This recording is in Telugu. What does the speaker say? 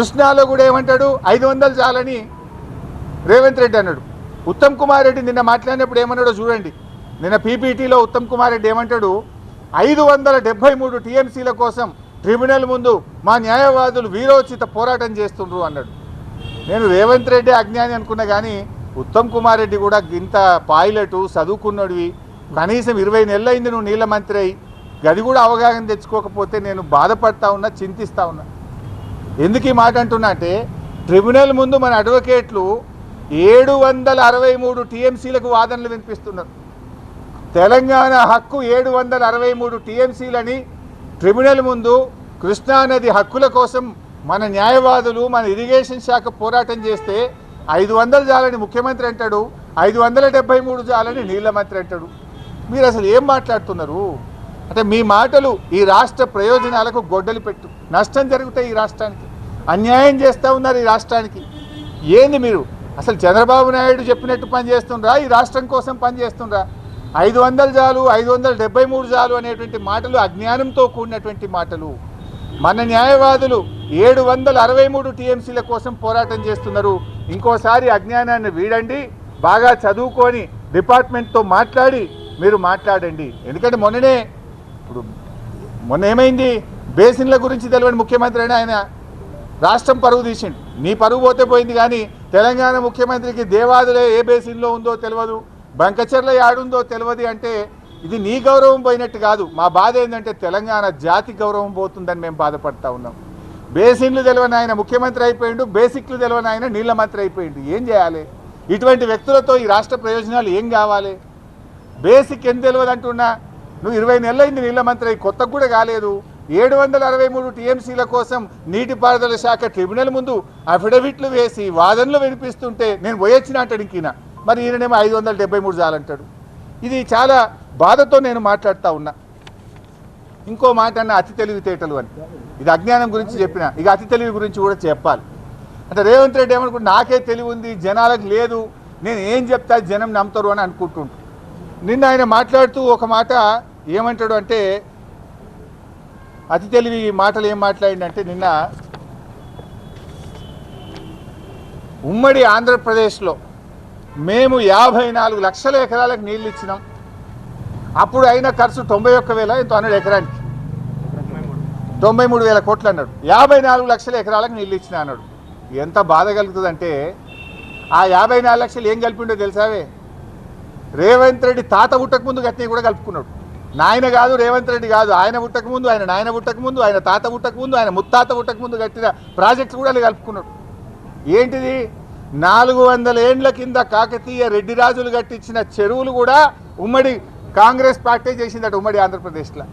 కృష్ణాలో కూడా ఏమంటాడు 500 చాలని రేవంత్ రెడ్డి అన్నాడు. ఉత్తమ్ కుమార్ రెడ్డి నిన్న మాట్లాడినప్పుడు ఏమన్నాడో చూడండి. నిన్న పీపీటీలో ఉత్తమ్ కుమార్ రెడ్డి ఏమంటాడు, 573 టీఎంసీల కోసం ట్రిబ్యునల్ ముందు మా న్యాయవాదులు వీరోచిత పోరాటం చేస్తుండ్రు అన్నాడు. నేను రేవంత్ రెడ్డి అజ్ఞాని అనుకున్నా, కానీ ఉత్తమ్ కుమార్ రెడ్డి కూడా ఇంత పైలట్ చదువుకున్నడివి, కనీసం 20 నెలలు అయింది నువ్వు నీళ్ళ మంత్రి అయి, గది కూడా అవగాహన తెచ్చుకోకపోతే నేను బాధపడతా ఉన్నా, చింతిస్తూ ఉన్నా. ఎందుకు ఈ మాట అంటున్నా అంటే, ట్రిబ్యునల్ ముందు మన అడ్వకేట్లు 763 టీఎంసీలకు వాదనలు వినిపిస్తున్నారు. తెలంగాణ హక్కు 763 టీఎంసీలని ట్రిబ్యునల్ ముందు కృష్ణానది హక్కుల కోసం మన న్యాయవాదులు, మన ఇరిగేషన్ శాఖ పోరాటం చేస్తే 500 చాలని ముఖ్యమంత్రి అంటాడు, 573 చాలని నీళ్ళ మంత్రి అంటాడు. మీరు అసలు ఏం మాట్లాడుతున్నారు అంటే, మీ మాటలు ఈ రాష్ట్ర ప్రయోజనాలకు గొడ్డలి పెట్టు, నష్టం జరుగుతాయి ఈ రాష్ట్రానికి, అన్యాయం చేస్తూ ఉన్నారు ఈ రాష్ట్రానికి. ఏంది మీరు అసలు చంద్రబాబు నాయుడు చెప్పినట్టు పనిచేస్తుండ్రా, ఈ రాష్ట్రం కోసం పనిచేస్తుండ్రా? 500 చాలు, 573 చాలు అనేటువంటి మాటలు అజ్ఞానంతో కూడినటువంటి మాటలు. మన న్యాయవాదులు 763 టీఎంసీల కోసం పోరాటం చేస్తున్నారు. ఇంకోసారి అజ్ఞానాన్ని వీడండి, బాగా చదువుకొని డిపార్ట్మెంట్తో మాట్లాడి మీరు మాట్లాడండి. ఎందుకంటే మొన్న ఏమైంది, బేసిన్ల గురించి తెలియని ముఖ్యమంత్రి అయినా ఆయన రాష్ట్రం పరువు తీసిండు. నీ పరువు పోతే పోయింది, కానీ తెలంగాణ ముఖ్యమంత్రికి దేవాదులే ఏ బేసిన్లో ఉందో తెలియదు, బంకచెర్ల యాడుందో తెలియదు అంటే ఇది నీ గౌరవం పోయినట్టు కాదు. మా బాధ ఏంటంటే తెలంగాణ జాతి గౌరవం పోతుందని మేము బాధపడతా ఉన్నాం. బేసిన్లు తెలియని ఆయన ముఖ్యమంత్రి అయిపోయిండు, బేసిక్లు తెలియని ఆయన నీళ్ళ మంత్రి అయిపోయిండు. ఏం చేయాలి? ఇటువంటి వ్యక్తులతో ఈ రాష్ట్ర ప్రయోజనాలు ఏం కావాలి? బేసిక్ ఎంత తెలియదు అంటున్నా, నువ్వు 20 నెలలు అయింది నీళ్ళ మంత్రి, కొత్తగా కూడా కాలేదు. 763 టీఎంసీల కోసం నీటిపారుదల శాఖ ట్రిబ్యునల్ ముందు అఫిడవిట్లు వేసి వాదనలు వినిపిస్తుంటే నేను పోయొచ్చిన అంటాడు ఇంకీనా, మరి ఈయననేమో 573 చాలంటాడు. ఇది చాలా బాధతో నేను మాట్లాడుతూ ఉన్నా. ఇంకో మాట అన్న అతి తెలివితేటలు అని, ఇది అజ్ఞానం గురించి చెప్పిన, ఇక అతి తెలివి గురించి కూడా చెప్పాలి. అంటే రేవంత్ రెడ్డి ఏమనుకుంటు, నాకే తెలివి ఉంది జనాలకు లేదు, నేను ఏం చెప్తా జనం నమ్ముతారు అని అనుకుంటుంటాను. నిన్న ఆయన మాట్లాడుతూ ఒక మాట ఏమంటాడు అంటే, అతి తెలివి మాటలు ఏం మాట్లాడిందంటే, నిన్న ఉమ్మడి ఆంధ్రప్రదేశ్లో మేము 54 లక్షల ఎకరాలకు నీళ్ళు ఇచ్చినాం, అప్పుడు అయిన ఖర్చు 91,000 ఎంతో అన్నాడు ఎకరానికి, 93,000 కోట్లు అన్నాడు. 54 లక్షల ఎకరాలకు నీళ్ళు ఇచ్చిన అన్నాడు. ఎంత బాధ కలుగుతుందంటే, ఆ 54 లక్షలు ఏం కలిపిండో తెలుసావే? రేవంత్ రెడ్డి తాత పుట్టకముందు గట్టిని కూడా కలుపుకున్నాడు. నాయన కాదు, రేవంత్ రెడ్డి కాదు, ఆయన పుట్టకముందు, ఆయన నాయన పుట్టకముందు, ఆయన తాత పుట్టకముందు, ఆయన ముత్తాత పుట్టకముందు కట్టిన ప్రాజెక్టులు కూడా కలుపుకున్నాడు. ఏంటిది? 400 ఏండ్ల కింద కాకతీయ రెడ్డి రాజులు కట్టించిన చెరువులు కూడా ఉమ్మడి కాంగ్రెస్ పార్టీ చేసిందట ఉమ్మడి ఆంధ్రప్రదేశ్లో.